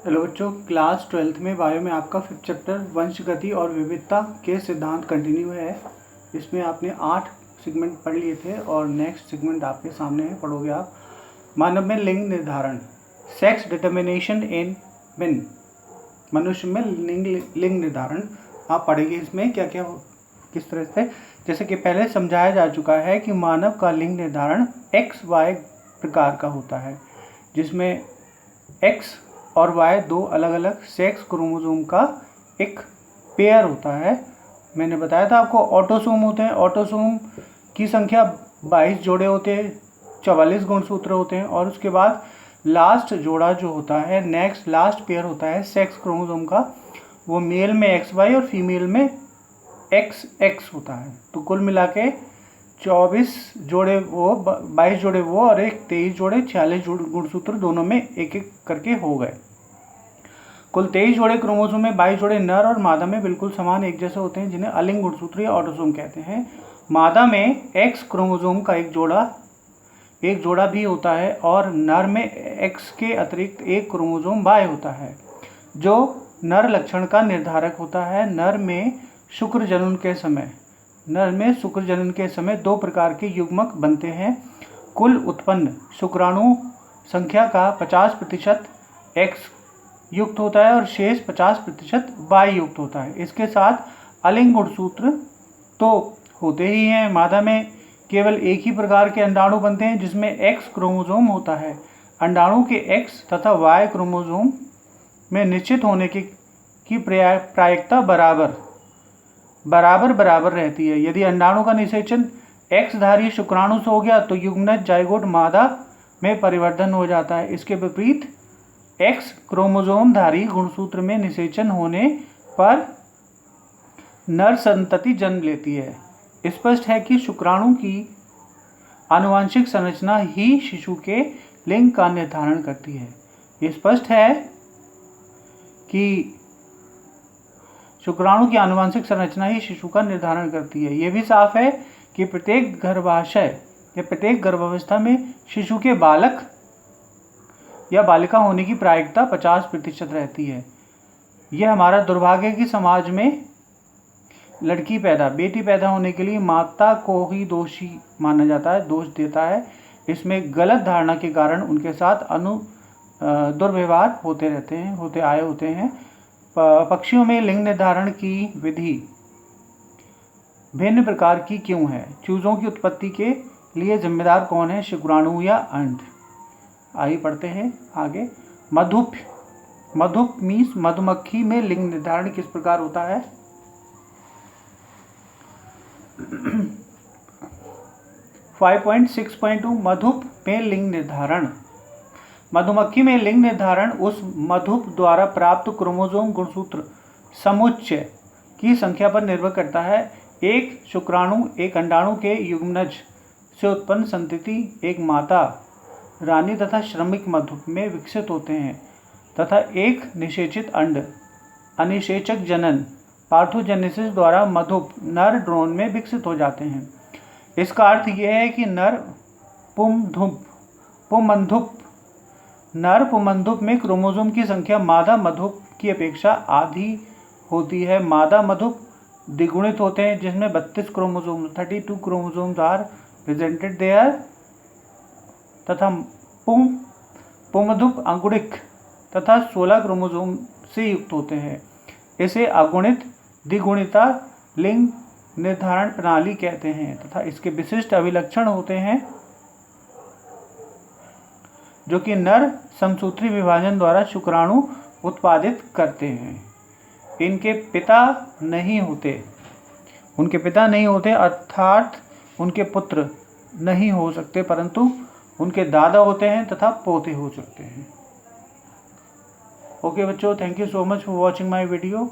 Hello बच्चों, class 12th में bio में आपका 5th चैप्टर वंशगति और विविधता के सिद्धांत कंटिन्यू है। इसमें आपने 8 सेगमेंट पढ़ लिए थे और नेक्स्ट सेगमेंट आपके सामने है, पढ़ोगे आप। मानव में लिंग निर्धारण, सेक्स डिटर्मिनेशन इन मेन, मनुष्य में लिंग निर्धारण आप पढ़ेंगे। इसमें क्या क्या किस तरह से, जैसे कि पहले समझाया जा चुका है कि मानव का लिंग निर्धारण XY प्रकार का होता है, जिसमें X और Y दो अलग अलग सेक्स क्रोमोसोम का एक पेयर होता है। मैंने बताया था आपको ऑटोसोम होते हैं। ऑटोसोम की संख्या 22 जोड़े होते हैं, 44 गुणसूत्र होते हैं, और उसके बाद लास्ट जोड़ा जो होता है, नेक्स्ट लास्ट पेयर होता है सेक्स क्रोमोसोम का, वो मेल में XY और फीमेल में XX होता है। तो कुल मिला के 24 जोड़े वो, 22 जोड़े वो और 23 जोड़े, 46 गुणसूत्र दोनों में एक एक करके हो गए। कुल 23 जोड़े क्रोमोसोम में 22 जोड़े नर और मादा में बिल्कुल समान एक जैसे होते हैं, जिन्हें अलिंग गुणसूत्र या ऑटोसोम कहते हैं। मादा में X क्रोमोसोम का एक जोड़ा भी होता है और नर में X के अतिरिक्त एक क्रोमोसोम Y होता है, जो नर लक्षण का निर्धारक होता है। नर में शुक्र जनन के समय 2 प्रकार के युग्मक बनते हैं। कुल उत्पन्न शुक्राणु संख्या का 50% X युक्त होता है और शेष 50% Y युक्त होता है। इसके साथ अलिंग गुणसूत्र तो होते ही हैं। मादा में केवल एक ही प्रकार के अंडाणु बनते हैं, जिसमें X क्रोमोसोम होता है। अंडाणु के X तथा Y क्रोमोसोम में निश्चित होने की प्रायिकता बराबर रहती है। यदि अंडाणु का निषेचन X धारी शुक्राणु से हो गया तो युग्मनज जाइगोट मादा में परिवर्तन हो जाता है। इसके विपरीत X क्रोमोसोम धारी गुणसूत्र में निषेचन होने पर नर संतति जन्म लेती है। स्पष्ट है कि शुक्राणु की आनुवंशिक संरचना ही शिशु के लिंग का निर्धारण करती है। स्पष्ट है कि शुक्राणु की आनुवंशिक संरचना ही शिशु का निर्धारण करती है। यह भी साफ है कि प्रत्येक गर्भाशय या प्रत्येक गर्भावस्था में शिशु के बालक या बालिका होने की प्रायिकता 50% रहती है। यह हमारा दुर्भाग्य है कि समाज में बेटी पैदा होने के लिए माता को ही दोषी माना जाता है, दोष देता है। इसमें गलत धारणा के कारण उनके साथ दुर्व्यवहार होते आए हैं। पक्षियों में लिंग निर्धारण की विधि भिन्न प्रकार की क्यों है? चूजों की उत्पत्ति के लिए जिम्मेदार कौन है, शुक्राणु या अंड? आइए पढ़ते हैं आगे। मधुप मीन्स मधुमक्खी में लिंग निर्धारण किस प्रकार होता है? 5.6.2 मधुप में लिंग निर्धारण। मधुमक्खी में लिंग निर्धारण उस मधुप द्वारा प्राप्त क्रोमोसोम गुणसूत्र समुच्चय की संख्या पर निर्भर करता है। एक शुक्राणु एक अंडाणु के युग्मनज से उत्पन्न संतति एक माता रानी तथा श्रमिक मधुप में विकसित होते हैं तथा एक निषेचित अंड अनिषेचक जनन पार्थोजेनेसिस द्वारा मधुप नर ड्रोन में विकसित हो जाते हैं। इसका अर्थ यह है कि नर पुंमंधुप में क्रोमोसोम की संख्या मादा मधुप की अपेक्षा आधी होती है। मादा मधुप द्विगुणित होते हैं, जिसमें 32 chromosome 32 chromosomes are presented there, तथा पुंमधुप अगुणित तथा 16 क्रोमोसोम से युक्त होते हैं। इसे अगुणित द्विगुणिता लिंग निर्धारण प्रणाली कहते हैं तथा इसके विशिष्ट अभिलक्षण होते हैं, जो कि नर समसूत्री विभाजन द्वारा शुक्राणु उत्पादित करते हैं। उनके पिता नहीं होते अर्थात उनके पुत्र नहीं हो सकते, परंतु उनके दादा होते हैं तथा पोते हो सकते हैं। ओके बच्चों, thank you so much for watching my video.